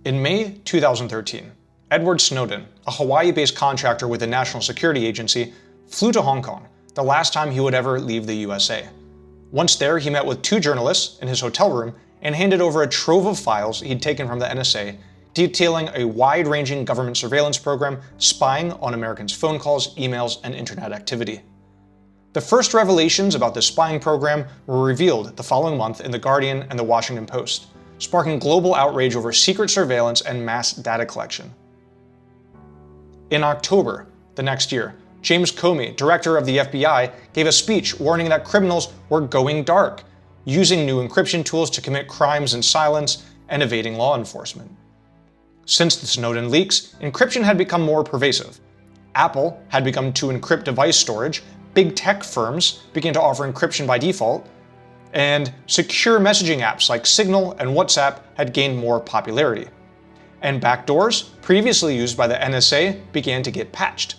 In May 2013, Edward Snowden, a Hawaii-based contractor with the National Security Agency, flew to Hong Kong, the last time he would ever leave the USA. Once there, he met with 2 journalists in his hotel room and handed over a trove of files he'd taken from the NSA, detailing a wide-ranging government surveillance program spying on Americans' phone calls, emails, and internet activity. The first revelations about this spying program were revealed the following month in The Guardian and The Washington Post, sparking global outrage over secret surveillance and mass data collection. In October the next year, James Comey, director of the FBI, gave a speech warning that criminals were going dark, using new encryption tools to commit crimes in silence and evading law enforcement. Since the Snowden leaks, encryption had become more pervasive. Apple had begun to encrypt device storage, big tech firms began to offer encryption by default, and secure messaging apps like Signal and WhatsApp had gained more popularity. And backdoors, previously used by the NSA, began to get patched.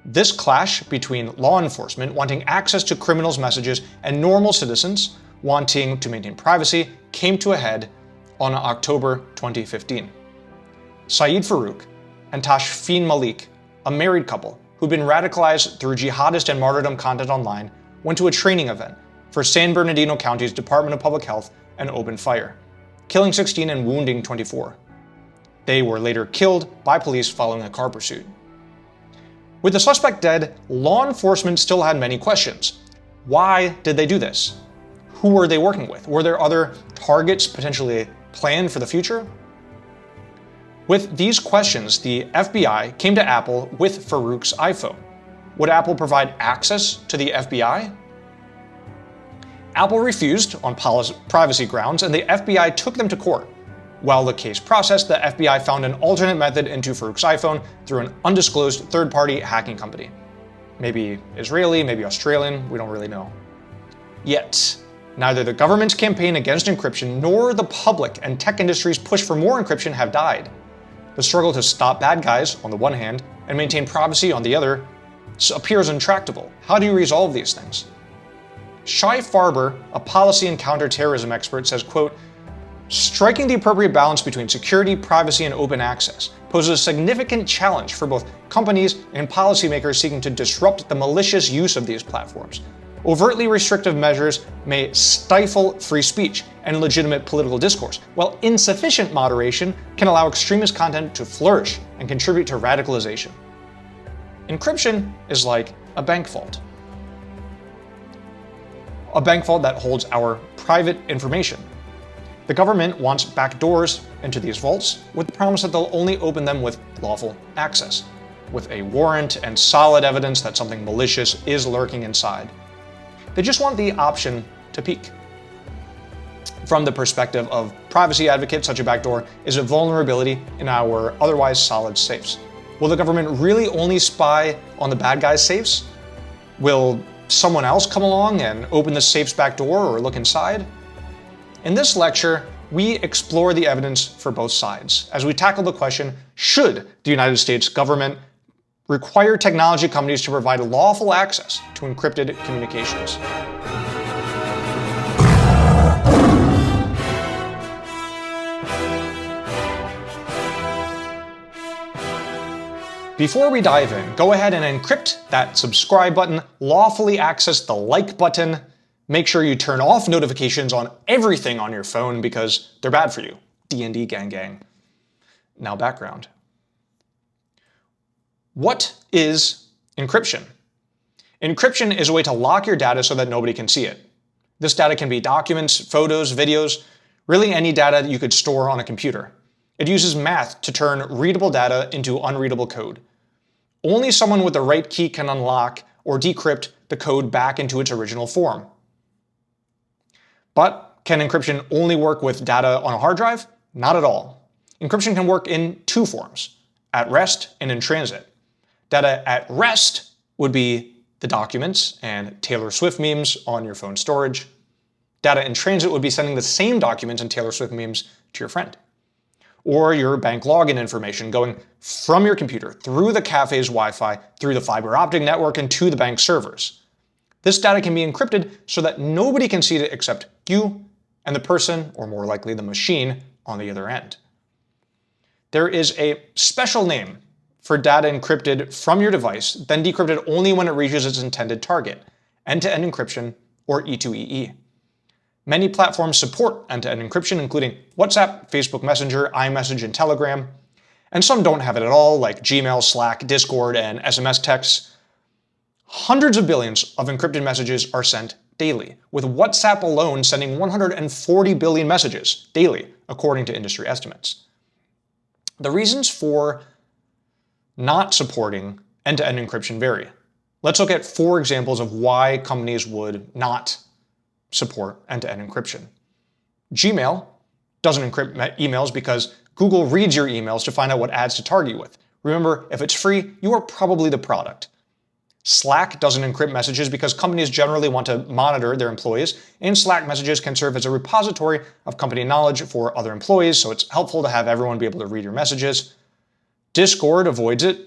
This clash between law enforcement wanting access to criminals' messages and normal citizens wanting to maintain privacy came to a head on October 2015. Saeed Farook and Tashfeen Malik, a married couple who'd been radicalized through jihadist and martyrdom content online, went to a training event for San Bernardino County's Department of Public Health and opened fire, killing 16 and wounding 24. They were later killed by police following a car pursuit. With the suspect dead, law enforcement still had many questions. Why did they do this? Who were they working with? Were there other targets potentially planned for the future? With these questions, the FBI came to Apple with Farook's iPhone. Would Apple provide access to the FBI? Apple refused on privacy grounds, and the FBI took them to court. While the case processed, the FBI found an alternate method into Farook's iPhone through an undisclosed third-party hacking company. Maybe Israeli, maybe Australian, we don't really know. Yet, neither the government's campaign against encryption nor the public and tech industry's push for more encryption have died. The struggle to stop bad guys on the one hand and maintain privacy on the other appears intractable. How do you resolve these things? Shai Farber, a policy and counterterrorism expert, says, quote, "Striking the appropriate balance between security, privacy, and open access poses a significant challenge for both companies and policymakers seeking to disrupt the malicious use of these platforms. Overtly restrictive measures may stifle free speech and legitimate political discourse, while insufficient moderation can allow extremist content to flourish and contribute to radicalization." Encryption is like a bank vault. A bank vault that holds our private information. The government wants backdoors into these vaults with the promise that they'll only open them with lawful access, with a warrant and solid evidence that something malicious is lurking inside. They just want the option to peek. From the perspective of privacy advocates, such a backdoor is a vulnerability in our otherwise solid safes. Will the government really only spy on the bad guys' safes? Will someone else come along and open the safe's back door or look inside? In this lecture, we explore the evidence for both sides as we tackle the question, should the United States government require technology companies to provide lawful access to encrypted communications? Before we dive in, go ahead and encrypt that subscribe button, lawfully access the like button. Make sure you turn off notifications on everything on your phone because they're bad for you. D&D gang gang. Now background. What is encryption? Encryption is a way to lock your data so that nobody can see it. This data can be documents, photos, videos, really any data that you could store on a computer. It uses math to turn readable data into unreadable code. Only someone with the right key can unlock or decrypt the code back into its original form. But can encryption only work with data on a hard drive? Not at all. Encryption can work in 2 forms, at rest and in transit. Data at rest would be the documents and Taylor Swift memes on your phone storage. Data in transit would be sending the same documents and Taylor Swift memes to your friend. Or your bank login information going from your computer through the cafe's Wi-Fi, through the fiber optic network, and to the bank servers. This data can be encrypted so that nobody can see it except you and the person, or more likely the machine, on the other end. there is a special name for data encrypted from your device, then decrypted only when it reaches its intended target, end-to-end encryption, or E2EE. Many platforms support end-to-end encryption, including WhatsApp, Facebook Messenger, iMessage, and Telegram. And some don't have it at all, like Gmail, Slack, Discord, and SMS texts. Hundreds of billions of encrypted messages are sent daily, with WhatsApp alone sending 140 billion messages daily, according to industry estimates. The reasons for not supporting end-to-end encryption vary. Let's look at 4 examples of why companies would not support end-to-end encryption. Gmail doesn't encrypt emails because Google reads your emails to find out what ads to target you with. Remember, if it's free, you are probably the product. Slack doesn't encrypt messages because companies generally want to monitor their employees, and Slack messages can serve as a repository of company knowledge for other employees, so it's helpful to have everyone be able to read your messages. Discord avoids it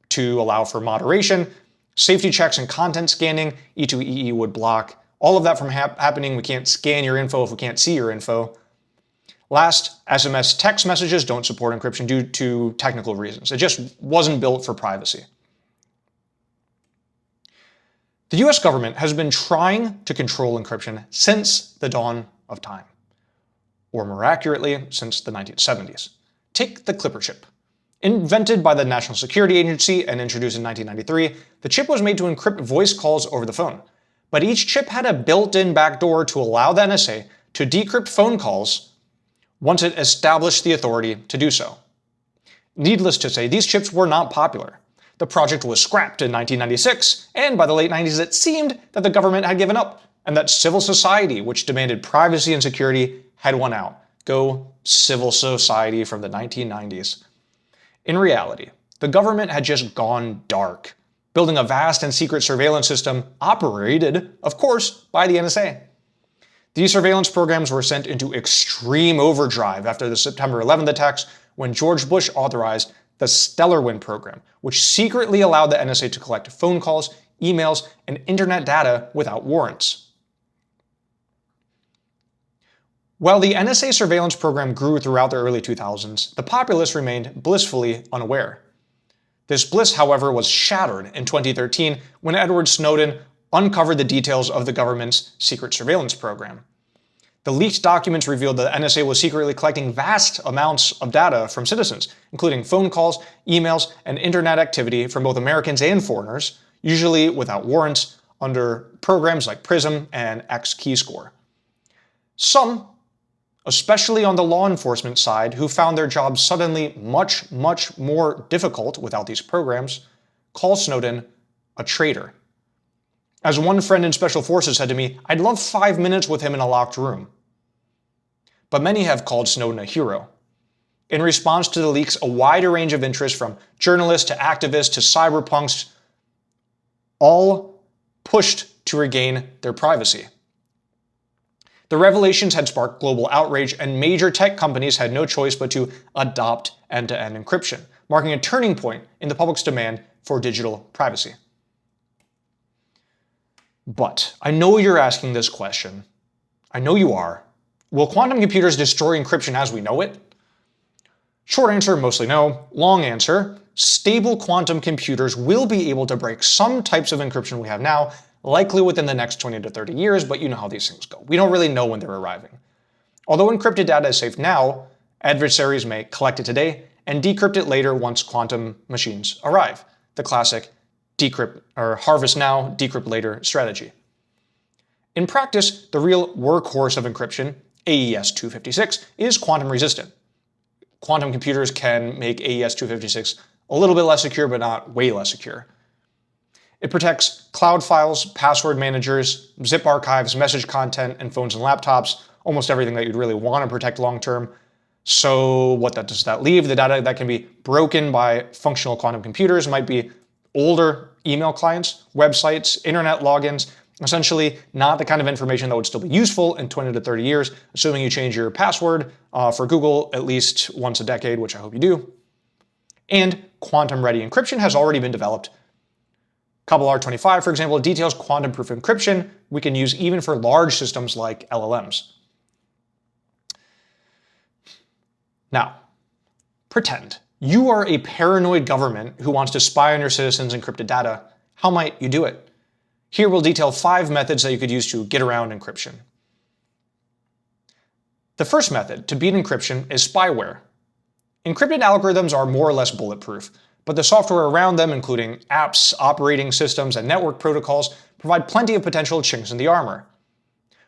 to allow for moderation, safety checks and content scanning. E2EE would block all of that from happening. We can't scan your info if we can't see your info. Last, SMS text messages don't support encryption due to technical reasons. It just wasn't built for privacy. The US government has been trying to control encryption since the dawn of time, or more accurately, since the 1970s. Take the Clipper chip. Invented by the National Security Agency and introduced in 1993, the chip was made to encrypt voice calls over the phone. But each chip had a built-in backdoor to allow the NSA to decrypt phone calls once it established the authority to do so. Needless to say, these chips were not popular. The project was scrapped in 1996, and by the late 90s it seemed that the government had given up, and that civil society, which demanded privacy and security, had won out. Go civil society from the 1990s. In reality, the government had just gone dark, building a vast and secret surveillance system operated, of course, by the NSA. These surveillance programs were sent into extreme overdrive after the September 11th attacks, when George Bush authorized the Stellar Wind program, which secretly allowed the NSA to collect phone calls, emails, and internet data without warrants. While the NSA surveillance program grew throughout the early 2000s, the populace remained blissfully unaware. This bliss, however, was shattered in 2013 when Edward Snowden uncovered the details of the government's secret surveillance program. The leaked documents revealed that the NSA was secretly collecting vast amounts of data from citizens, including phone calls, emails, and internet activity from both Americans and foreigners, usually without warrants, under programs like PRISM and X-Keyscore. Some, especially on the law enforcement side, who found their jobs suddenly much more difficult without these programs, call Snowden a traitor. As one friend in Special Forces said to me, "I'd love 5 minutes with him in a locked room." But many have called Snowden a hero. In response to the leaks, a wider range of interests, from journalists to activists to cyberpunks, all pushed to regain their privacy. The revelations had sparked global outrage, and major tech companies had no choice but to adopt end-to-end encryption, marking a turning point in the public's demand for digital privacy. But I know you're asking this question. I know you are. Will quantum computers destroy encryption as we know it? Short answer, mostly no. Long answer, stable quantum computers will be able to break some types of encryption we have now, likely within the next 20 to 30 years, but you know how these things go. We don't really know when they're arriving. Although encrypted data is safe now, adversaries may collect it today and decrypt it later once quantum machines arrive. The classic decrypt or harvest now, decrypt later strategy. In practice, the real workhorse of encryption, AES-256, is quantum resistant. Quantum computers can make AES-256 a little bit less secure, but not way less secure. It protects cloud files, password managers, zip archives, message content, and phones and laptops, almost everything that you'd really want to protect long-term. So what does that leave? The data that can be broken by functional quantum computers might be older email clients, websites, internet logins, essentially not the kind of information that would still be useful in 20 to 30 years, assuming you change your password for Google at least once a decade, which I hope you do. And quantum-ready encryption has already been developed. COBOL-R25, for example, details quantum-proof encryption we can use even for large systems like LLMs. Now, Pretend you are a paranoid government who wants to spy on your citizens' encrypted data. How might you do it? Here we'll detail 5 methods that you could use to get around encryption. The first method to beat encryption is spyware. Encrypted algorithms are more or less bulletproof, but the software around them, including apps, operating systems, and network protocols, provide plenty of potential chinks in the armor.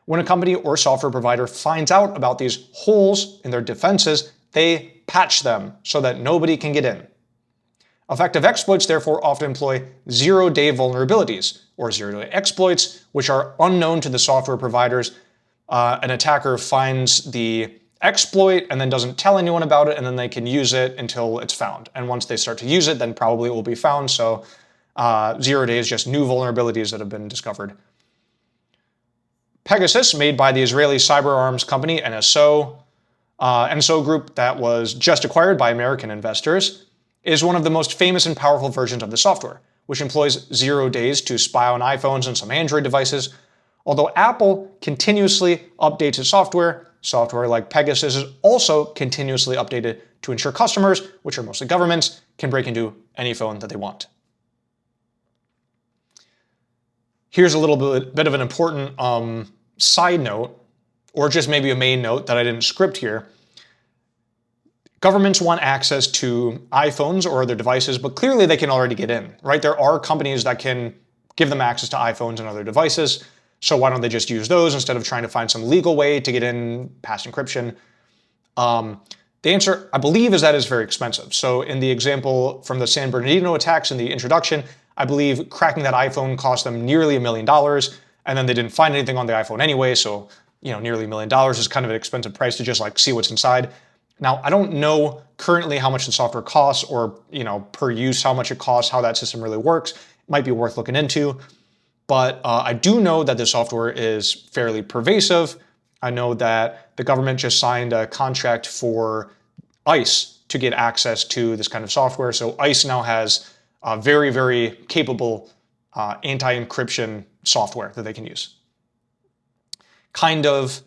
When a company or software provider finds out about these holes in their defenses, they patch them so that nobody can get in. Effective exploits therefore often employ zero-day vulnerabilities, or zero-day exploits, which are unknown to the software providers. An attacker finds the exploit and then doesn't tell anyone about it, and then they can use it until it's found. And once they start to use it, then probably it will be found. So 0 days, just new vulnerabilities that have been discovered. Pegasus, made by the Israeli cyber arms company NSO Group that was just acquired by American investors, is one of the most famous and powerful versions of the software, which employs 0 days to spy on iPhones and some Android devices. Although Apple continuously updates its software like Pegasus is also continuously updated to ensure customers, which are mostly governments, can break into any phone that they want. Here's a little bit of an important side note, or just maybe a main note that I didn't script here. Governments want access to iPhones or other devices, but clearly they can already get in, right? There are companies that can give them access to iPhones and other devices. So why don't they just use those instead of trying to find some legal way to get in past encryption? The answer, I believe, is that it's very expensive. So in the example from the San Bernardino attacks in the introduction, I believe cracking that iPhone cost them nearly $1 million, and then they didn't find anything on the iPhone anyway. So, nearly $1 million is kind of an expensive price to just see what's inside. Now, I don't know currently how much the software costs or, per use, how much it costs, how that system really works. It might be worth looking into. But I do know that the software is fairly pervasive. I know that the government just signed a contract for ICE to get access to this kind of software. So ICE now has very, very capable anti-encryption software that they can use. Kind of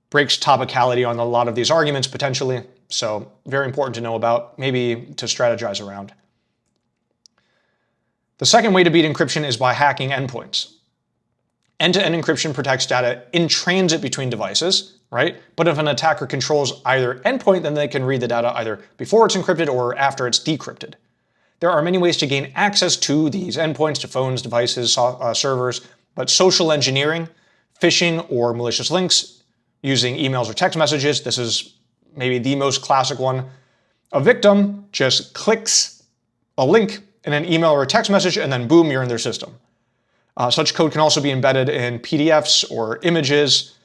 breaks topicality on a lot of these arguments potentially. So very important to know about, maybe to strategize around. The second way to beat encryption is by hacking endpoints. End-to-end encryption protects data in transit between devices, right? But if an attacker controls either endpoint, then they can read the data either before it's encrypted or after it's decrypted. There are many ways to gain access to these endpoints, to phones, devices, servers, but social engineering, phishing, or malicious links using emails or text messages, this is maybe the most classic one. A victim just clicks a link in an email or a text message, and then boom, you're in their system. Such code can also be embedded in PDFs or images,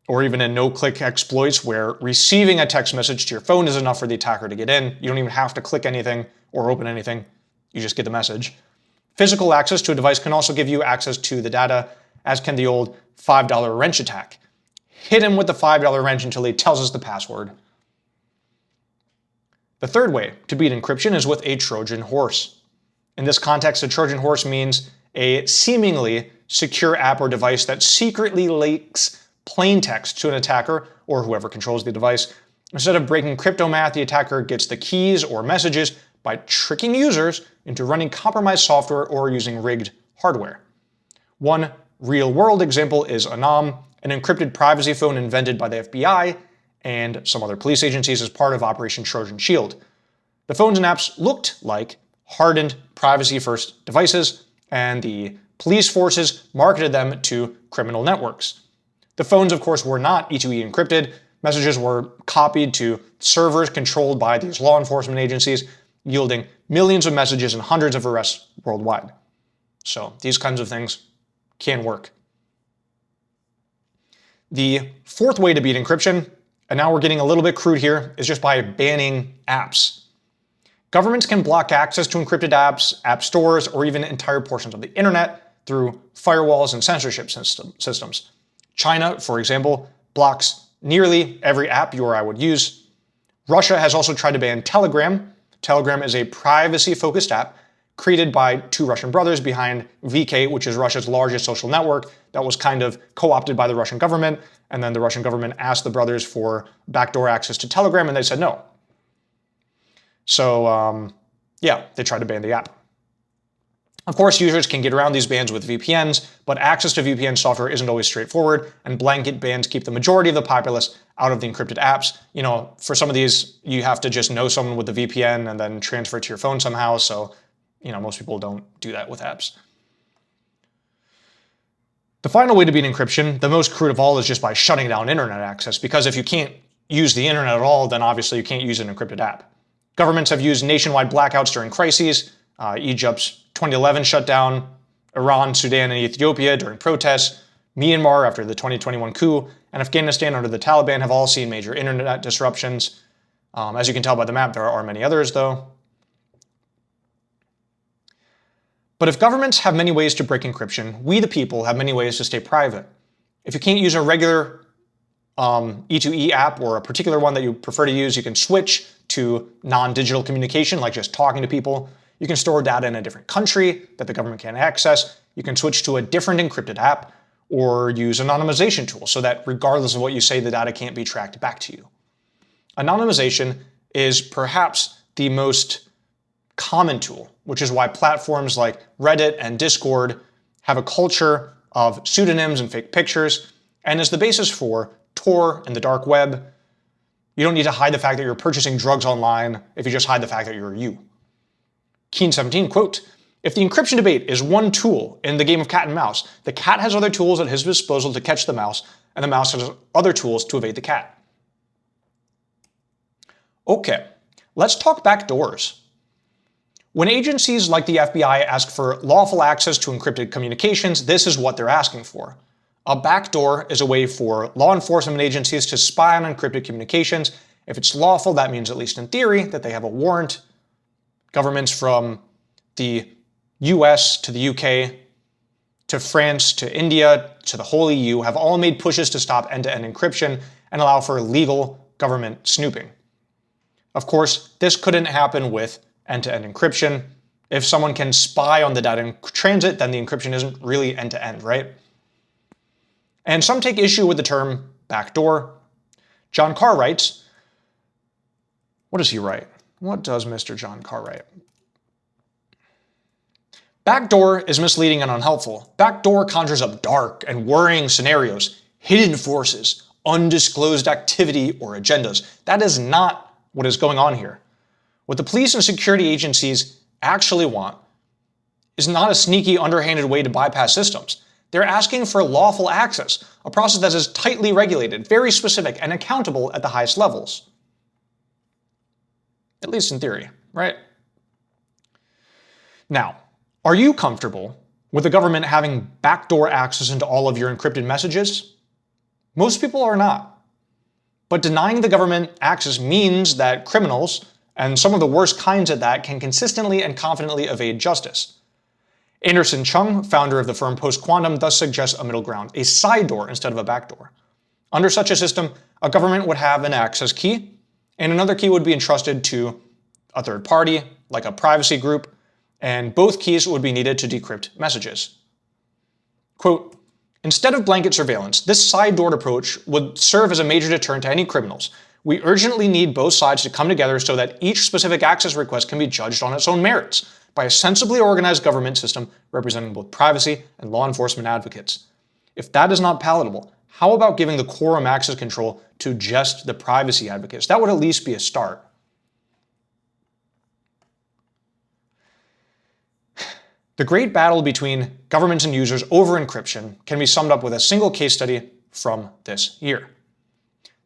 or even in no-click exploits where receiving a text message to your phone is enough for the attacker to get in. You don't even have to click anything or open anything. You just get the message. Physical access to a device can also give you access to the data, as can the old $5 wrench attack. Hit him with the $5 wrench until he tells us the password. The third way to beat encryption is with a Trojan horse. In this context, a Trojan horse means a seemingly secure app or device that secretly leaks plain text to an attacker or whoever controls the device. Instead of breaking crypto math, the attacker gets the keys or messages by tricking users into running compromised software or using rigged hardware. One real-world example is Anam, an encrypted privacy phone invented by the FBI and some other police agencies as part of Operation Trojan Shield. The phones and apps looked like hardened privacy-first devices, and the police forces marketed them to criminal networks. The phones, of course, were not E2E encrypted. Messages were copied to servers controlled by these law enforcement agencies, yielding millions of messages and hundreds of arrests worldwide. So these kinds of things can work. The fourth way to beat encryption, and now we're getting a little bit crude here, is just by banning apps. Governments can block access to encrypted apps, app stores, or even entire portions of the internet through firewalls and censorship systems. China, for example, blocks nearly every app you or I would use. Russia has also tried to ban Telegram. Telegram is a privacy-focused app created by two Russian brothers behind VK, which is Russia's largest social network that was kind of co-opted by the Russian government. And then the Russian government asked the brothers for backdoor access to Telegram, and they said no. So yeah, they tried to ban the app. Of course, users can get around these bans with VPNs, but access to VPN software isn't always straightforward, and blanket bans keep the majority of the populace out of the encrypted apps. You know, for some of these, you have to just know someone with the VPN and then transfer it to your phone somehow, so, you know, most people don't do that with apps. The final way to beat encryption, the most crude of all, is just by shutting down internet access, because if you can't use the internet at all, then obviously you can't use an encrypted app. Governments have used nationwide blackouts during crises. Egypt's 2011 shutdown, Iran, Sudan, and Ethiopia during protests, Myanmar after the 2021 coup, and Afghanistan under the Taliban have all seen major internet disruptions. As you can tell by the map, there are many others, though. But if governments have many ways to break encryption, we the people have many ways to stay private. If you can't use a regular E2E app or a particular one that you prefer to use, you can switch to non-digital communication, like just talking to people. You can store data in a different country that the government can't access. You can switch to a different encrypted app or use anonymization tools so that regardless of what you say, the data can't be tracked back to you. Anonymization is perhaps the most common tool, which is why platforms like Reddit and Discord have a culture of pseudonyms and fake pictures, and is the basis for Tor and the dark web. You don't need to hide the fact that you're purchasing drugs online if you just hide the fact that you're you. Keen17, quote, "If the encryption debate is one tool in the game of cat and mouse, the cat has other tools at his disposal to catch the mouse, and the mouse has other tools to evade the cat." Okay, let's talk backdoors. When agencies like the FBI ask for lawful access to encrypted communications, this is what they're asking for. A backdoor is a way for law enforcement agencies to spy on encrypted communications. If it's lawful, that means, at least in theory, that they have a warrant. Governments from the US to the UK, to France, to India, to the whole EU have all made pushes to stop end-to-end encryption and allow for legal government snooping. Of course, this couldn't happen with end-to-end encryption. If someone can spy on the data in transit, then the encryption isn't really end-to-end, right? And some take issue with the term backdoor. John Carr writes, what does he write? What does Mr. John Carr write? Backdoor is misleading and unhelpful. Backdoor conjures up dark and worrying scenarios, hidden forces, undisclosed activity, or agendas. That is not what is going on here. What the police and security agencies actually want is not a sneaky, underhanded way to bypass systems. They're asking for lawful access, a process that is tightly regulated, very specific, and accountable at the highest levels. At least in theory, right? Now, are you comfortable with the government having backdoor access into all of your encrypted messages? Most people are not. But denying the government access means that criminals, and some of the worst kinds at that, can consistently and confidently evade justice. Anderson Chung, founder of the firm Post Quantum, thus suggests a middle ground, a side door instead of a backdoor. Under such a system, a government would have an access key, and another key would be entrusted to a third party, like a privacy group, and both keys would be needed to decrypt messages. Quote, "Instead of blanket surveillance, this side-doored approach would serve as a major deterrent to any criminals. We urgently need both sides to come together so that each specific access request can be judged on its own merits by a sensibly organized government system representing both privacy and law enforcement advocates. If that is not palatable, how about giving the quorum access control to just the privacy advocates? That would at least be a start." The great battle between governments and users over encryption can be summed up with a single case study from this year.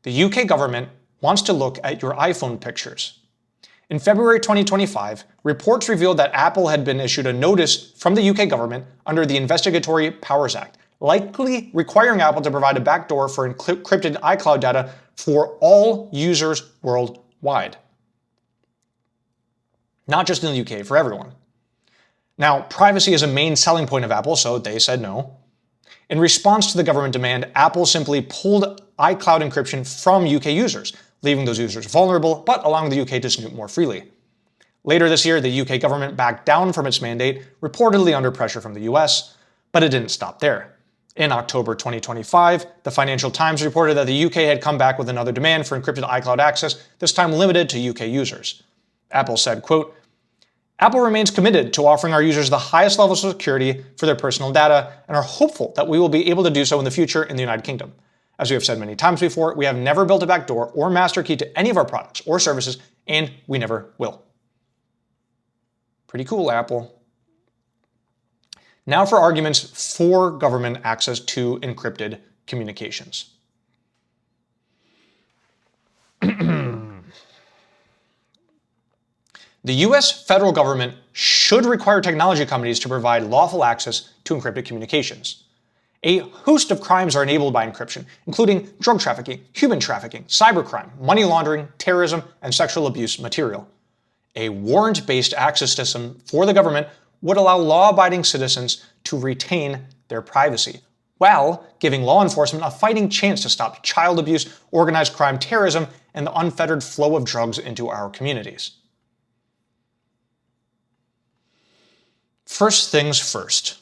The UK government wants to look at your iPhone pictures. In February 2025, reports revealed that Apple had been issued a notice from the UK government under the Investigatory Powers Act, likely requiring Apple to provide a backdoor for encrypted iCloud data for all users worldwide. Not just in the UK, for everyone. Now, privacy is a main selling point of Apple, so they said no. In response to the government demand, Apple simply pulled iCloud encryption from UK users, leaving those users vulnerable, but allowing the UK to snoop more freely. Later this year, the UK government backed down from its mandate, reportedly under pressure from the US, but it didn't stop there. In October 2025, the Financial Times reported that the UK had come back with another demand for encrypted iCloud access, this time limited to UK users. Apple said, quote, Apple remains committed to offering our users the highest level of security for their personal data and are hopeful that we will be able to do so in the future in the United Kingdom. As we have said many times before, we have never built a backdoor or master key to any of our products or services, and we never will. Pretty cool, Apple. Now for arguments for government access to encrypted communications. The US federal government should require technology companies to provide lawful access to encrypted communications. A host of crimes are enabled by encryption, including drug trafficking, human trafficking, cybercrime, money laundering, terrorism, and sexual abuse material. A warrant-based access system for the government would allow law-abiding citizens to retain their privacy, while giving law enforcement a fighting chance to stop child abuse, organized crime, terrorism, and the unfettered flow of drugs into our communities. First things first.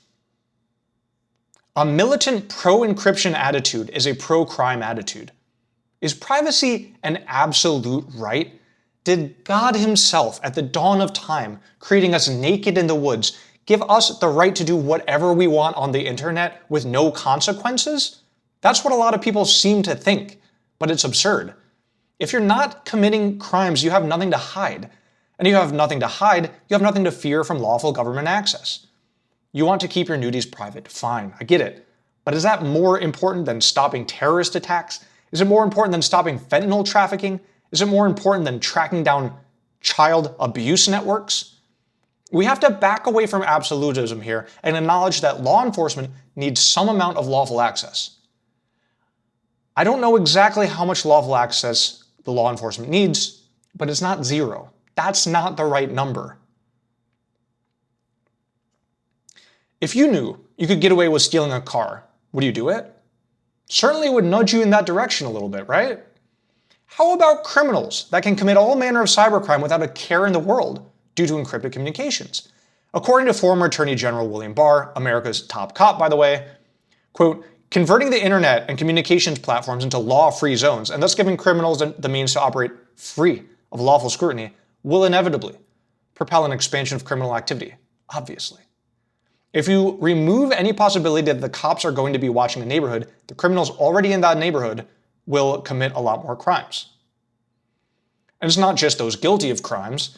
A militant pro-encryption attitude is a pro-crime attitude. Is privacy an absolute right? Did God himself, at the dawn of time, creating us naked in the woods, give us the right to do whatever we want on the internet with no consequences? That's what a lot of people seem to think, but it's absurd. If you're not committing crimes, you have nothing to hide. And you have nothing to hide, you have nothing to fear from lawful government access. You want to keep your nudies private, fine, I get it. But is that more important than stopping terrorist attacks? Is it more important than stopping fentanyl trafficking? Is it more important than tracking down child abuse networks? We have to back away from absolutism here and acknowledge that law enforcement needs some amount of lawful access. I don't know exactly how much lawful access the law enforcement needs, but it's not zero. That's not the right number. If you knew you could get away with stealing a car, would you do it? Certainly it would nudge you in that direction a little bit, right? How about criminals that can commit all manner of cybercrime without a care in the world due to encrypted communications? According to former Attorney General William Barr, America's top cop, by the way, quote, converting the internet and communications platforms into law-free zones and thus giving criminals the means to operate free of lawful scrutiny will inevitably propel an expansion of criminal activity, obviously. If you remove any possibility that the cops are going to be watching the neighborhood, the criminals already in that neighborhood will commit a lot more crimes. And it's not just those guilty of crimes.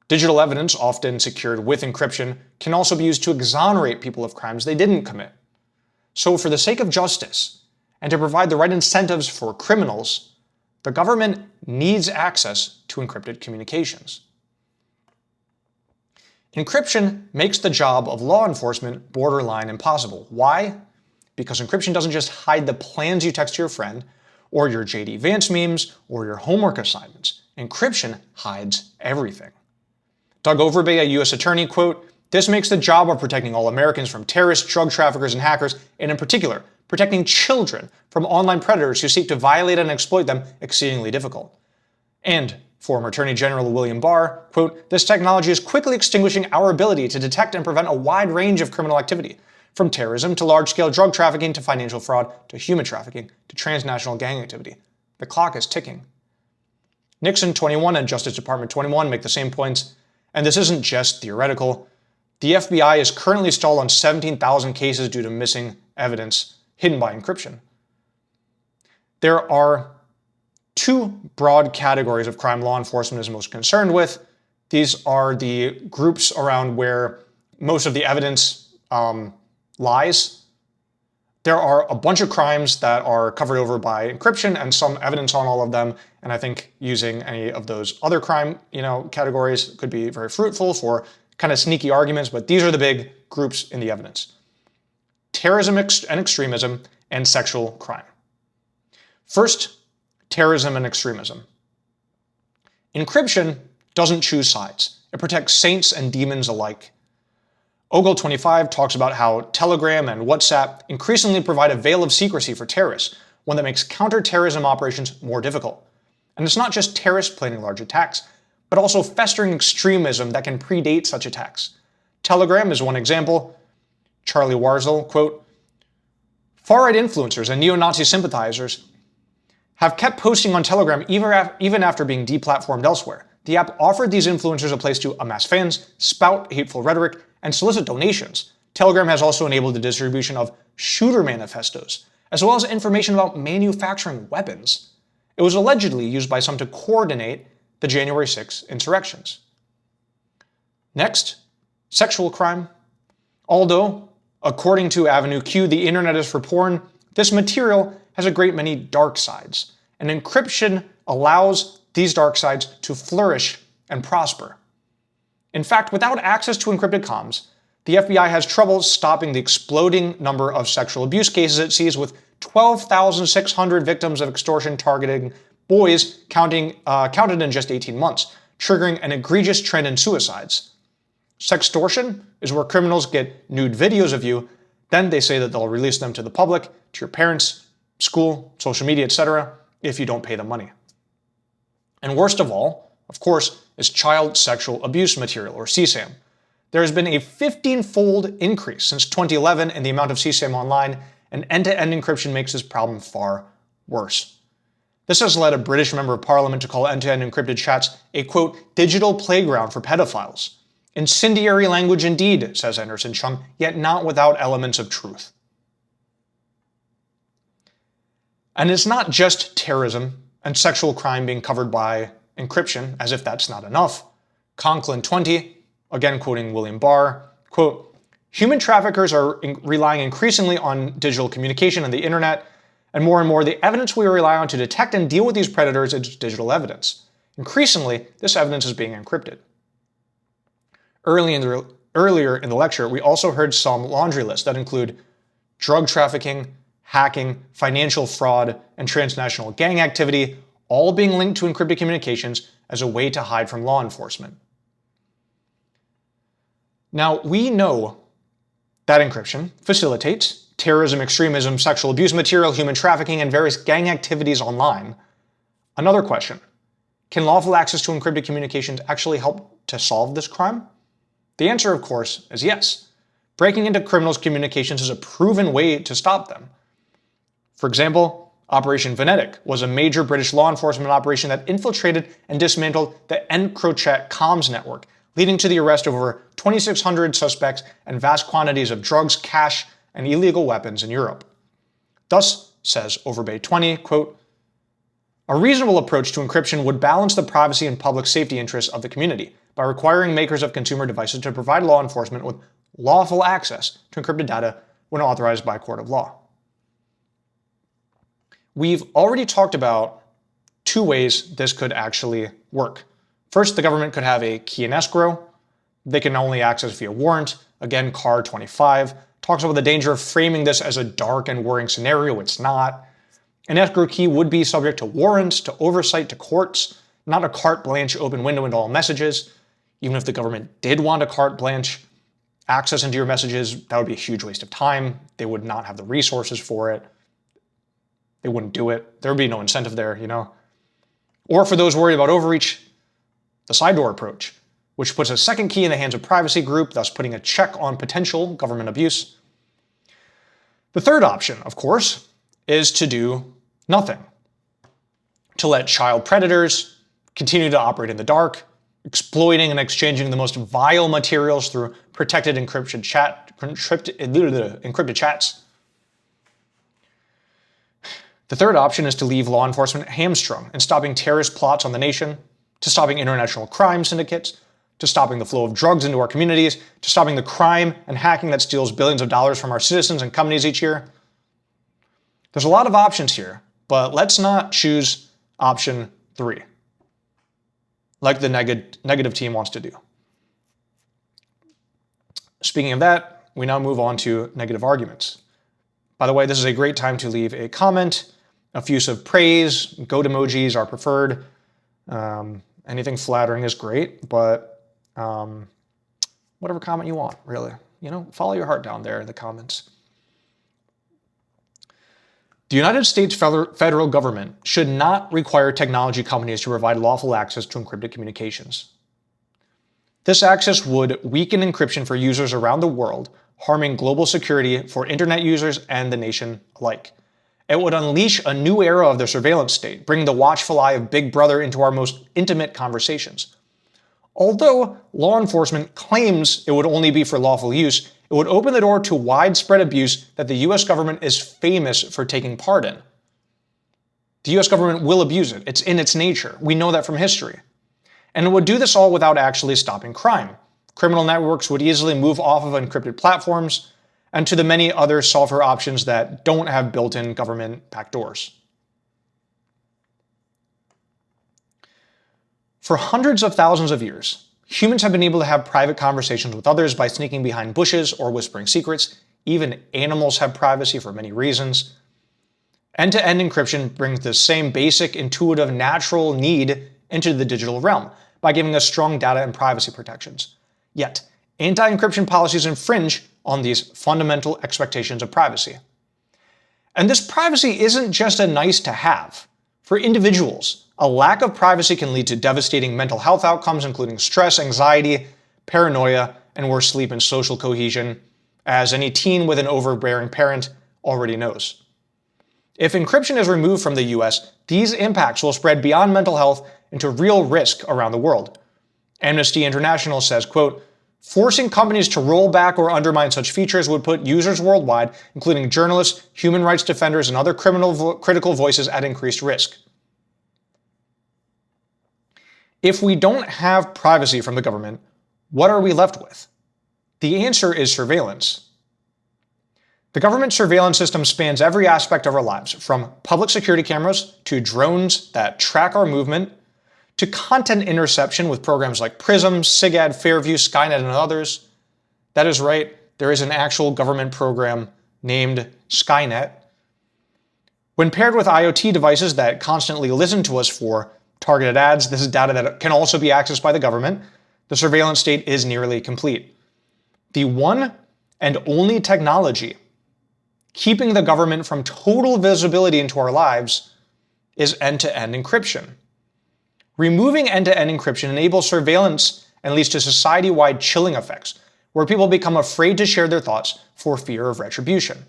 Digital evidence, often secured with encryption, can also be used to exonerate people of crimes they didn't commit. So for the sake of justice, and to provide the right incentives for criminals, the government needs access to encrypted communications. Encryption makes the job of law enforcement borderline impossible. Why? Because encryption doesn't just hide the plans you text to your friend, or your JD Vance memes, or your homework assignments. Encryption hides everything. Doug Overbay, a U.S. attorney, quote, this makes the job of protecting all Americans from terrorists, drug traffickers, and hackers, and in particular, protecting children from online predators who seek to violate and exploit them, exceedingly difficult. And former Attorney General William Barr, quote, this technology is quickly extinguishing our ability to detect and prevent a wide range of criminal activity, from terrorism to large-scale drug trafficking to financial fraud to human trafficking to transnational gang activity. The clock is ticking. Nixon 21 and Justice Department 21 make the same points, and this isn't just theoretical. The FBI is currently stalled on 17,000 cases due to missing evidence hidden by encryption. There are two broad categories of crime law enforcement is most concerned with. These are the groups around where most of the evidence lies. There are a bunch of crimes that are covered over by encryption and some evidence on all of them. And I think using any of those other crime, categories could be very fruitful for kind of sneaky arguments, but these are the big groups in the evidence. Terrorism and extremism and sexual crime. First, terrorism and extremism. Encryption doesn't choose sides. It protects saints and demons alike. Ogle25 talks about how Telegram and WhatsApp increasingly provide a veil of secrecy for terrorists, one that makes counterterrorism operations more difficult. And it's not just terrorists planning large attacks, but also festering extremism that can predate such attacks. Telegram is one example. Charlie Warzel, quote, far-right influencers and neo-Nazi sympathizers have kept posting on Telegram even after being deplatformed elsewhere. the app offered these influencers a place to amass fans, spout hateful rhetoric, and solicit donations. Telegram has also enabled the distribution of shooter manifestos, as well as information about manufacturing weapons. It was allegedly used by some to coordinate the January 6 insurrections. Next, sexual crime. Although, according to Avenue Q, the internet is for porn, this material has a great many dark sides, and encryption allows these dark sides to flourish and prosper. In fact, without access to encrypted comms, the FBI has trouble stopping the exploding number of sexual abuse cases it sees, with 12,600 victims of extortion targeting boys counted in just 18 months, triggering an egregious trend in suicides. Sextortion is where criminals get nude videos of you, then they say that they'll release them to the public, to your parents, school, social media, etc., if you don't pay them money. And worst of all, of course, is child sexual abuse material, or CSAM. There has been a 15-fold increase since 2011 in the amount of CSAM online, and end-to-end encryption makes this problem far worse. This has led a British member of parliament to call end-to-end encrypted chats a, quote, digital playground for pedophiles. Incendiary language indeed, says Anderson Chung, yet not without elements of truth. And it's not just terrorism and sexual crime being covered by encryption, as if that's not enough. Conklin 20, again quoting William Barr, quote, human traffickers are relying increasingly on digital communication and the internet, and more the evidence we rely on to detect and deal with these predators is digital evidence. Increasingly, this evidence is being encrypted. Earlier in the lecture, we also heard some laundry lists that include drug trafficking, hacking, financial fraud, and transnational gang activity, all being linked to encrypted communications as a way to hide from law enforcement. Now, we know that encryption facilitates terrorism, extremism, sexual abuse material, human trafficking, and various gang activities online. Another question, can lawful access to encrypted communications actually help to solve this crime? The answer, of course, is yes. Breaking into criminals' communications is a proven way to stop them. For example, Operation Venetic was a major British law enforcement operation that infiltrated and dismantled the Encrochat comms network, leading to the arrest of over 2,600 suspects and vast quantities of drugs, cash, and illegal weapons in Europe. Thus, says Overbay 20, quote, a reasonable approach to encryption would balance the privacy and public safety interests of the community by requiring makers of consumer devices to provide law enforcement with lawful access to encrypted data when authorized by a court of law. We've already talked about two ways this could actually work. First, the government could have a key in escrow. They can only access via warrant. Again, CAR 25 talks about the danger of framing this as a dark and worrying scenario. It's not. An escrow key would be subject to warrants, to oversight, to courts, not a carte blanche open window into all messages. Even if the government did want a carte blanche access into your messages, that would be a huge waste of time. They would not have the resources for it. They wouldn't do it. There would be no incentive there, you know. Or for those worried about overreach, the side door approach, which puts a second key in the hands of privacy group, thus putting a check on potential government abuse. The third option, of course, is to do nothing. To let child predators continue to operate in the dark, exploiting and exchanging the most vile materials through protected encrypted chats. The third option is to leave law enforcement hamstrung in stopping terrorist plots on the nation, to stopping international crime syndicates, to stopping the flow of drugs into our communities, to stopping the crime and hacking that steals billions of dollars from our citizens and companies each year. There's a lot of options here, but let's not choose option 3, like the negative team wants to do. Speaking of that, we now move on to negative arguments. By the way, this is a great time to leave a comment, effusive praise, goat emojis are preferred. Anything flattering is great, but whatever comment you want, really. You know, follow your heart down there in the comments. The United States federal government should not require technology companies to provide lawful access to encrypted communications. This access would weaken encryption for users around the world, harming global security for internet users and the nation alike. It would unleash a new era of the surveillance state, bringing the watchful eye of Big Brother into our most intimate conversations. Although law enforcement claims it would only be for lawful use, it would open the door to widespread abuse that the US government is famous for taking part in. The US government will abuse it. It's in its nature. We know that from history. And it would do this all without actually stopping crime. Criminal networks would easily move off of encrypted platforms and to the many other software options that don't have built-in government backdoors. For hundreds of thousands of years, humans have been able to have private conversations with others by sneaking behind bushes or whispering secrets. Even animals have privacy for many reasons. End-to-end encryption brings the same basic, intuitive, natural need into the digital realm by giving us strong data and privacy protections. Yet, anti-encryption policies infringe on these fundamental expectations of privacy. And this privacy isn't just a nice to have. For individuals, a lack of privacy can lead to devastating mental health outcomes, including stress, anxiety, paranoia, and worse sleep and social cohesion, as any teen with an overbearing parent already knows. If encryption is removed from the US, these impacts will spread beyond mental health into real risk around the world. Amnesty International says, quote, "Forcing companies to roll back or undermine such features would put users worldwide, including journalists, human rights defenders, and other critical voices at increased risk." If we don't have privacy from the government, what are we left with? The answer is surveillance. The government surveillance system spans every aspect of our lives, from public security cameras to drones that track our movement, to content interception with programs like Prism, SIGAD, Fairview, Skynet, and others. That is right, there is an actual government program named Skynet. When paired with IoT devices that constantly listen to us for targeted ads, this is data that can also be accessed by the government, the surveillance state is nearly complete. The one and only technology keeping the government from total visibility into our lives is end-to-end encryption. Removing end-to-end encryption enables surveillance and leads to society-wide chilling effects, where people become afraid to share their thoughts for fear of retribution.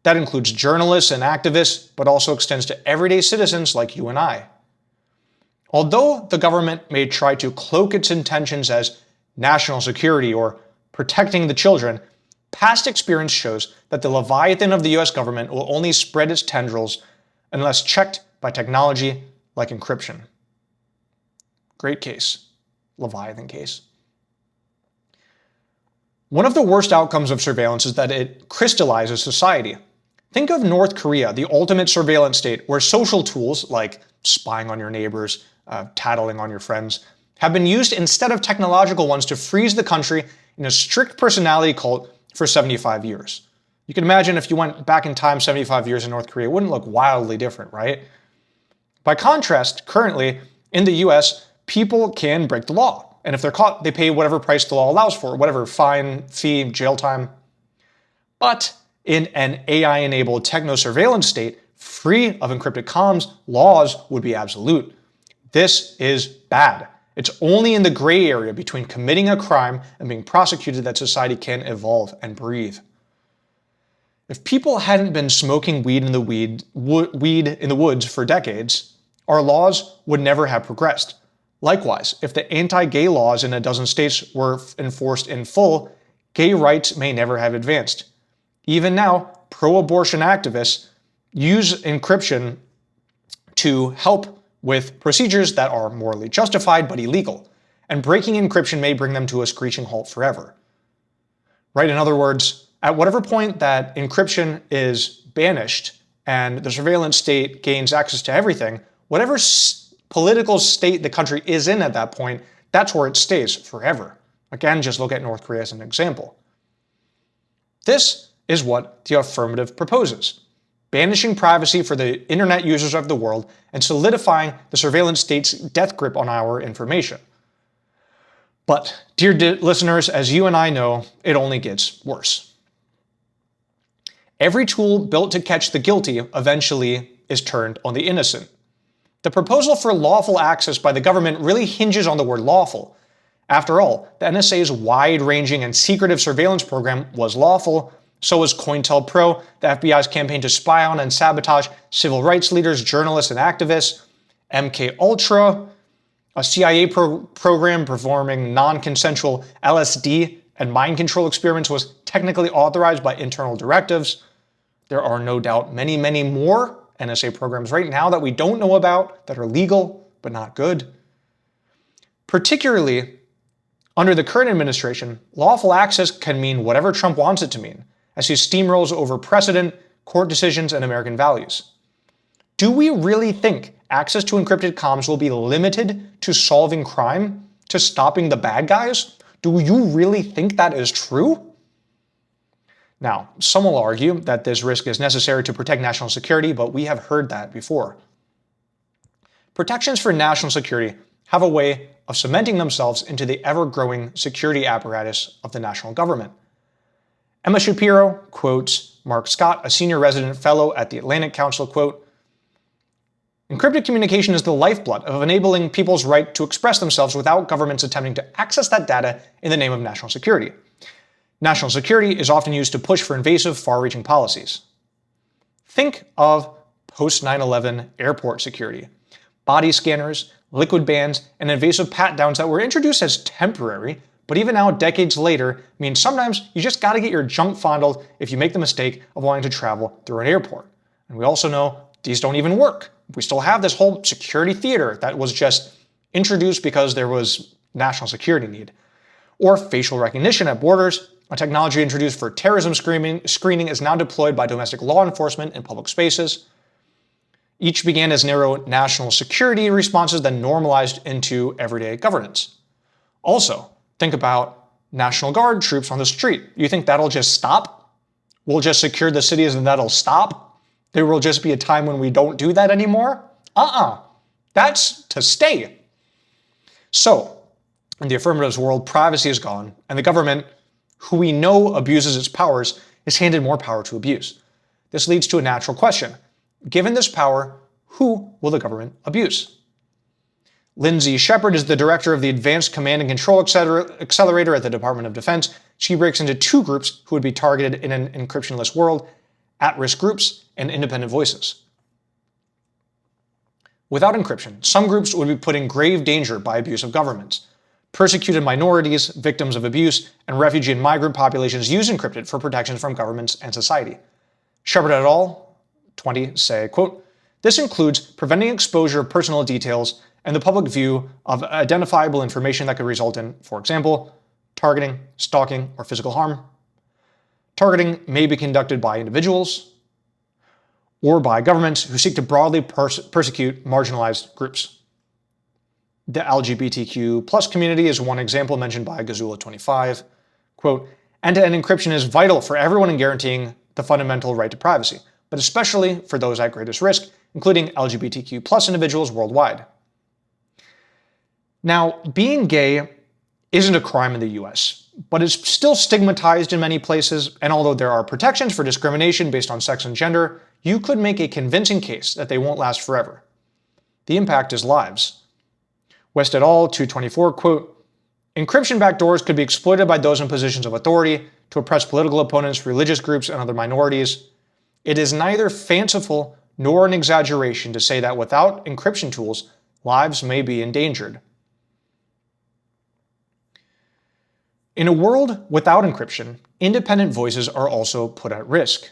That includes journalists and activists, but also extends to everyday citizens like you and I. Although the government may try to cloak its intentions as national security or protecting the children, past experience shows that the Leviathan of the US government will only spread its tendrils unless checked by technology like encryption. Great case. Leviathan case. One of the worst outcomes of surveillance is that it crystallizes society. Think of North Korea, the ultimate surveillance state, where social tools like spying on your neighbors, tattling on your friends, have been used instead of technological ones to freeze the country in a strict personality cult for 75 years. You can imagine if you went back in time 75 years in North Korea, it wouldn't look wildly different, right? By contrast, currently, in the US, people can break the law. And if they're caught, they pay whatever price the law allows for, whatever fine, fee, jail time. But in an AI-enabled techno-surveillance state, free of encrypted comms, laws would be absolute. This is bad. It's only in the gray area between committing a crime and being prosecuted that society can evolve and breathe. If people hadn't been smoking weed in the woods for decades, our laws would never have progressed. Likewise, if the anti-gay laws in a dozen states were enforced in full, gay rights may never have advanced. Even now, pro-abortion activists use encryption to help with procedures that are morally justified but illegal, and breaking encryption may bring them to a screeching halt forever. Right? In other words, at whatever point that encryption is banished and the surveillance state gains access to everything, whatever political state the country is in at that point, that's where it stays forever. Again, just look at North Korea as an example. This is what the affirmative proposes: banishing privacy for the internet users of the world and solidifying the surveillance state's death grip on our information. But, dear listeners, as you and I know, it only gets worse. Every tool built to catch the guilty eventually is turned on the innocent. The proposal for lawful access by the government really hinges on the word lawful. After all, the NSA's wide-ranging and secretive surveillance program was lawful. So was COINTELPRO, the FBI's campaign to spy on and sabotage civil rights leaders, journalists, and activists, MKUltra, a CIA program performing non-consensual LSD and mind control experiments was technically authorized by internal directives. There are no doubt many, many more NSA programs right now that we don't know about that are legal but not good. Particularly under the current administration, lawful access can mean whatever Trump wants it to mean, as he steamrolls over precedent, court decisions, and American values. Do we really think access to encrypted comms will be limited to solving crime, to stopping the bad guys? Do you really think that is true? Now, some will argue that this risk is necessary to protect national security, but we have heard that before. Protections for national security have a way of cementing themselves into the ever-growing security apparatus of the national government. Emma Shapiro quotes Mark Scott, a senior resident fellow at the Atlantic Council, quote, "Encrypted communication is the lifeblood of enabling people's right to express themselves without governments attempting to access that data in the name of national security. National security is often used to push for invasive, far-reaching policies. Think of post-9/11 airport security, body scanners, liquid bans, and invasive pat-downs that were introduced as temporary, but even now, decades later, mean sometimes you just gotta get your junk fondled if you make the mistake of wanting to travel through an airport. And we also know these don't even work. We still have this whole security theater that was just introduced because there was national security need. Or facial recognition at borders, a technology introduced for terrorism screening is now deployed by domestic law enforcement in public spaces. Each began as narrow national security responses, then normalized into everyday governance. Also, think about National Guard troops on the street. You think that'll just stop? We'll just secure the cities and that'll stop? There will just be a time when we don't do that anymore? That's to stay. So, in the affirmatives world, privacy is gone, and the government, who we know abuses its powers, is handed more power to abuse. This leads to a natural question. Given this power, who will the government abuse? Lindsay Shepard is the director of the Advanced Command and Control Accelerator at the Department of Defense. She breaks into two groups who would be targeted in an encryption-less world: at-risk groups and independent voices. Without encryption, some groups would be put in grave danger by abuse of governments. Persecuted minorities, victims of abuse, and refugee and migrant populations use encrypted for protections from governments and society. Shepard et al. 20 say, quote, "This includes preventing exposure of personal details and the public view of identifiable information that could result in, for example, targeting, stalking, or physical harm. Targeting may be conducted by individuals or by governments who seek to broadly persecute marginalized groups. The LGBTQ+ community is one example mentioned by Gazula25. Quote, end-to-end encryption is vital for everyone in guaranteeing the fundamental right to privacy, but especially for those at greatest risk, including LGBTQ+ individuals worldwide. Now, being gay isn't a crime in the US, but it's still stigmatized in many places, and although there are protections for discrimination based on sex and gender, you could make a convincing case that they won't last forever. The impact is lives. West et al. 224, quote, encryption backdoors could be exploited by those in positions of authority to oppress political opponents, religious groups, and other minorities. It is neither fanciful nor an exaggeration to say that without encryption tools, lives may be endangered. In a world without encryption, independent voices are also put at risk.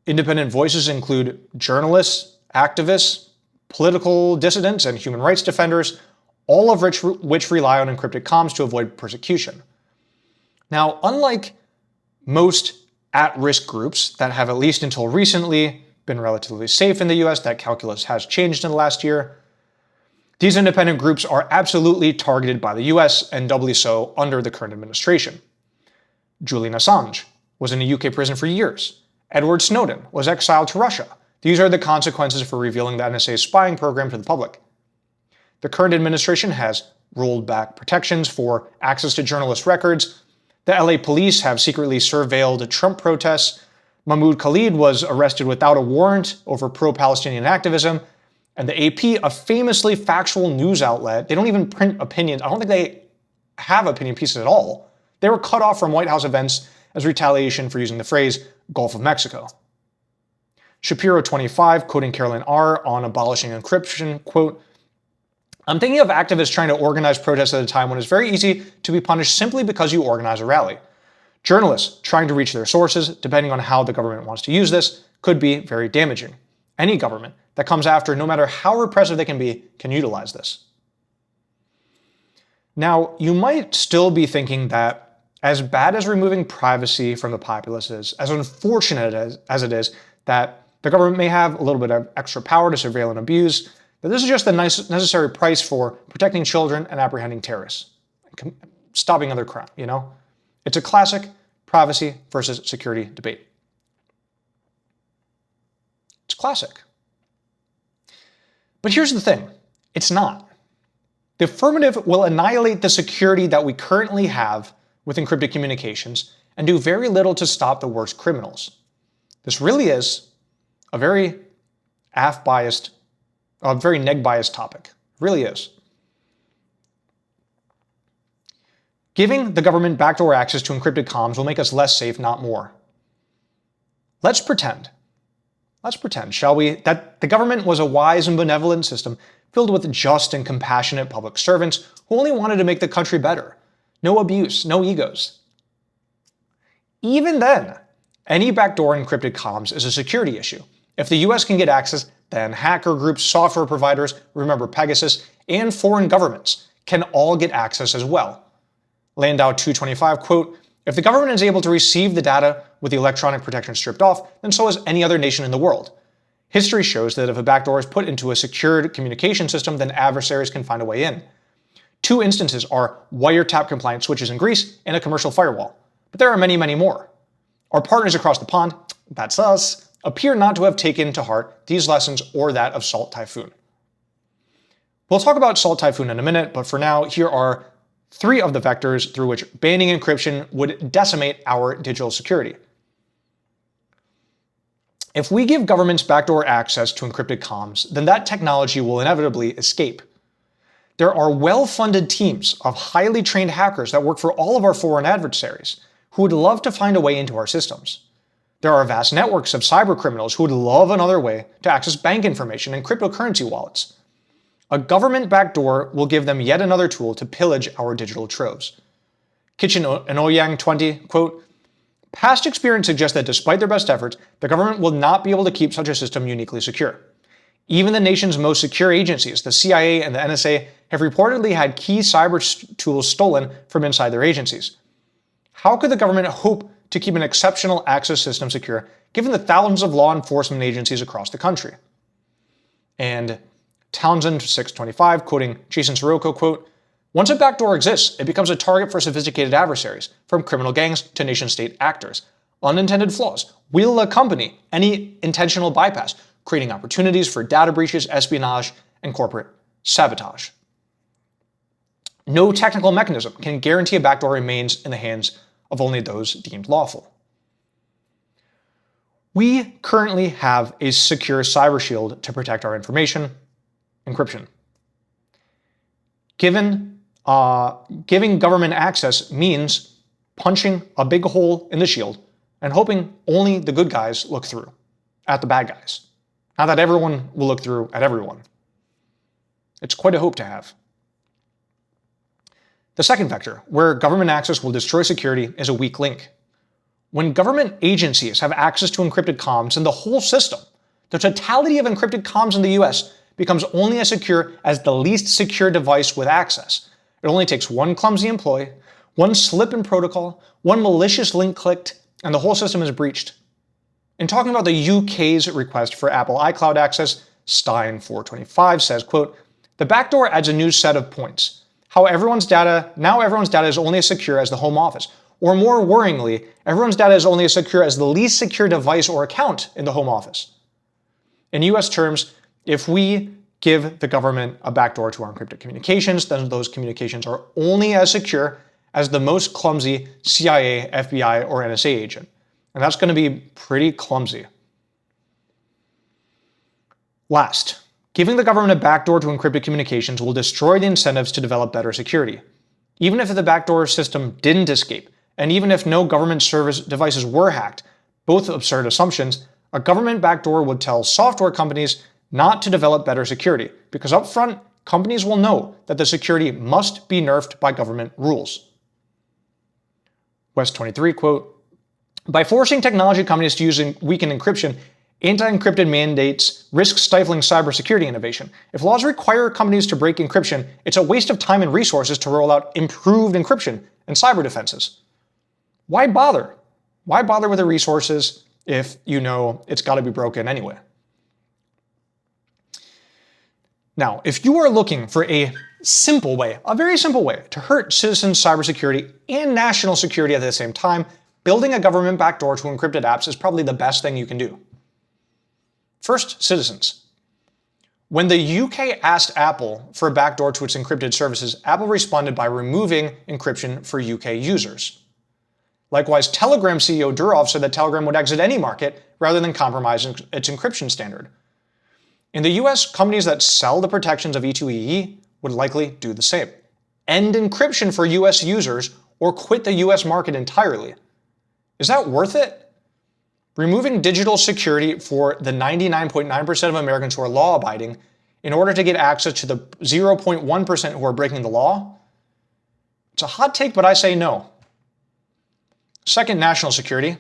Independent voices include journalists, activists, political dissidents, and human rights defenders, all of which rely on encrypted comms to avoid persecution. Now, unlike most at-risk groups that have, at least until recently, been relatively safe in the US, that calculus has changed in the last year, these independent groups are absolutely targeted by the US, and doubly so under the current administration. Julian Assange was in a UK prison for years. Edward Snowden was exiled to Russia. These are the consequences for revealing the NSA's spying program to the public. The current administration has rolled back protections for access to journalist records. The LA police have secretly surveilled Trump protests. Mahmoud Khalid was arrested without a warrant over pro-Palestinian activism. And the AP, a famously factual news outlet, they don't even print opinions. I don't think they have opinion pieces at all. They were cut off from White House events as retaliation for using the phrase Gulf of Mexico. Shapiro 25, quoting Carolyn R. on abolishing encryption, quote, I'm thinking of activists trying to organize protests at a time when it's very easy to be punished simply because you organize a rally. Journalists trying to reach their sources, depending on how the government wants to use this, could be very damaging. Any government that comes after, no matter how repressive they can utilize this. Now, you might still be thinking that as bad as removing privacy from the populace is, as unfortunate as it is, that the government may have a little bit of extra power to surveil and abuse, that this is just the necessary price for protecting children and apprehending terrorists, stopping other crime, It's a classic privacy versus security debate. It's classic. But here's the thing, it's not. The affirmative will annihilate the security that we currently have with encrypted communications and do very little to stop the worst criminals. This really is a very very neg-biased topic. It really is. Giving the government backdoor access to encrypted comms will make us less safe, not more. Let's pretend, shall we, that the government was a wise and benevolent system filled with just and compassionate public servants who only wanted to make the country better. No abuse, no egos. Even then, any backdoor encrypted comms is a security issue. If the US can get access, then hacker groups, software providers, remember Pegasus, and foreign governments can all get access as well. Landau 225, quote, "If the government is able to receive the data with the electronic protection stripped off, then so is any other nation in the world. History shows that if a backdoor is put into a secured communication system, then adversaries can find a way in. Two instances are wiretap-compliant switches in Greece and a commercial firewall. But there are many, many more. Our partners across the pond, that's us, appear not to have taken to heart these lessons or that of Salt Typhoon." We'll talk about Salt Typhoon in a minute, but for now, here are 3 of the vectors through which banning encryption would decimate our digital security. If we give governments backdoor access to encrypted comms, then that technology will inevitably escape. There are well-funded teams of highly trained hackers that work for all of our foreign adversaries who would love to find a way into our systems. There are vast networks of cybercriminals who would love another way to access bank information and cryptocurrency wallets. A government backdoor will give them yet another tool to pillage our digital troves. Kitchen and Ouyang 20, quote, "Past experience suggests that despite their best efforts, the government will not be able to keep such a system uniquely secure. Even the nation's most secure agencies, the CIA and the NSA, have reportedly had key cyber tools stolen from inside their agencies. How could the government hope to keep an exceptional access system secure, given the thousands of law enforcement agencies across the country?" And Townsend 625, quoting Jason Sirocco, quote, "Once a backdoor exists, it becomes a target for sophisticated adversaries, from criminal gangs to nation-state actors. Unintended flaws will accompany any intentional bypass, creating opportunities for data breaches, espionage, and corporate sabotage. No technical mechanism can guarantee a backdoor remains in the hands of only those deemed lawful." We currently have a secure cyber shield to protect our information, encryption. Giving government access means punching a big hole in the shield and hoping only the good guys look through at the bad guys. Not that everyone will look through at everyone. It's quite a hope to have. The second vector, where government access will destroy security, is a weak link. When government agencies have access to encrypted comms in the whole system, the totality of encrypted comms in the US becomes only as secure as the least secure device with access. It only takes one clumsy employee, one slip in protocol, one malicious link clicked, and the whole system is breached. In talking about the UK's request for Apple iCloud access, Stein 425 says, quote, "The backdoor adds a new set of points. Now everyone's data is only as secure as the Home Office. Or more worryingly, everyone's data is only as secure as the least secure device or account in the Home Office. In US terms, if we give the government a backdoor to our encrypted communications, then those communications are only as secure as the most clumsy CIA, FBI, or NSA agent. And that's going to be pretty clumsy. Last, giving the government a backdoor to encrypted communications will destroy the incentives to develop better security. Even if the backdoor system didn't escape, and even if no government service devices were hacked, both absurd assumptions, a government backdoor would tell software companies not to develop better security, because up front, companies will know that the security must be nerfed by government rules. West 23, quote, by forcing technology companies to use weakened encryption, anti-encrypted mandates risk stifling cybersecurity innovation. If laws require companies to break encryption, it's a waste of time and resources to roll out improved encryption and cyber defenses. Why bother? Why bother with the resources if you know it's got to be broken anyway? Now, if you are looking for a simple way, a very simple way to hurt citizens' cybersecurity and national security at the same time, building a government backdoor to encrypted apps is probably the best thing you can do. First, citizens. When the UK asked Apple for a backdoor to its encrypted services, Apple responded by removing encryption for UK users. Likewise, Telegram CEO Durov said that Telegram would exit any market rather than compromise its encryption standard. In the US, companies that sell the protections of E2EE would likely do the same. End encryption for US users or quit the US market entirely. Is that worth it? Removing digital security for the 99.9% of Americans who are law-abiding in order to get access to the 0.1% who are breaking the law? It's a hot take, but I say no. Second, national security.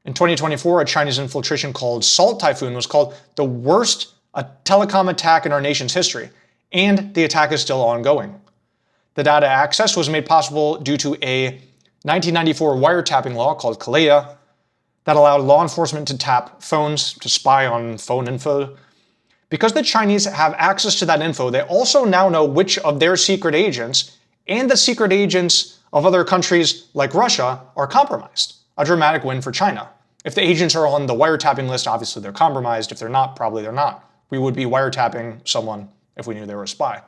In 2024, a Chinese infiltration called Salt Typhoon was called the worst telecom attack in our nation's history, and the attack is still ongoing. The data access was made possible due to a 1994 wiretapping law called Kalea that allowed law enforcement to tap phones to spy on phone info. Because the Chinese have access to that info, they also now know which of their secret agents and the secret agents of other countries like Russia are compromised. A dramatic win for China. If the agents are on the wiretapping list, obviously they're compromised. If they're not, probably they're not. We would be wiretapping someone if we knew they were a spy.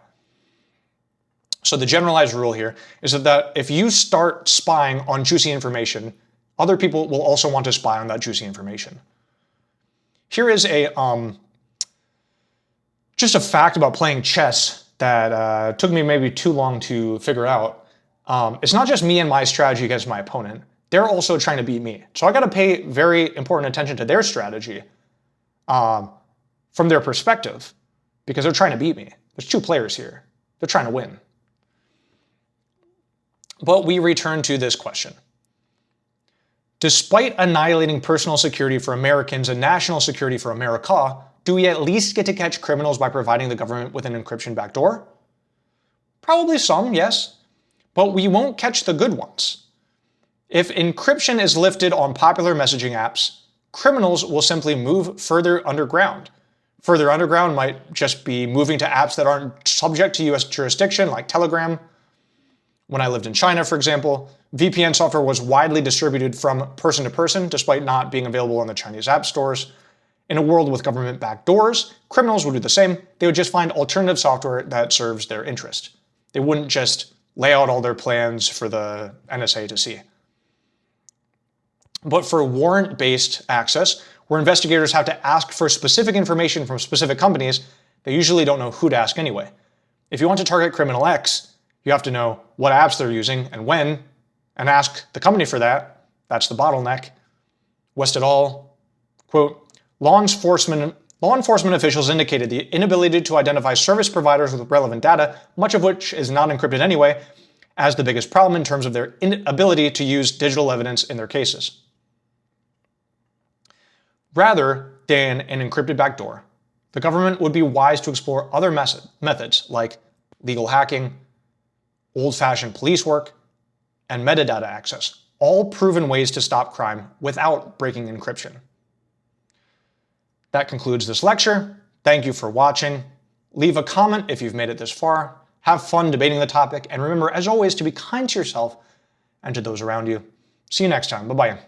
So the generalized rule here is that if you start spying on juicy information, other people will also want to spy on that juicy information. Here is just a fact about playing chess that took me maybe too long to figure out. It's not just me and my strategy against my opponent. They're also trying to beat me. So I got to pay very important attention to their strategy from their perspective because they're trying to beat me. There's two players here. They're trying to win. But we return to this question. Despite annihilating personal security for Americans and national security for America, do we at least get to catch criminals by providing the government with an encryption backdoor? Probably some, yes, but we won't catch the good ones. If encryption is lifted on popular messaging apps, criminals will simply move further underground. Further underground might just be moving to apps that aren't subject to US jurisdiction, like Telegram. When I lived in China, for example, VPN software was widely distributed from person to person, despite not being available on the Chinese app stores. In a world with government backdoors, criminals would do the same. They would just find alternative software that serves their interest. They wouldn't just lay out all their plans for the NSA to see. But for warrant-based access, where investigators have to ask for specific information from specific companies, they usually don't know who to ask anyway. If you want to target criminal X, you have to know what apps they're using and when, and ask the company for that. That's the bottleneck. West et al., quote, law enforcement officials indicated the inability to identify service providers with relevant data, much of which is not encrypted anyway, as the biggest problem in terms of their inability to use digital evidence in their cases. Rather than an encrypted backdoor, the government would be wise to explore other methods like legal hacking, old-fashioned police work, and metadata access, all proven ways to stop crime without breaking encryption. That concludes this lecture. Thank you for watching. Leave a comment if you've made it this far. Have fun debating the topic, and remember, as always, to be kind to yourself and to those around you. See you next time. Bye-bye.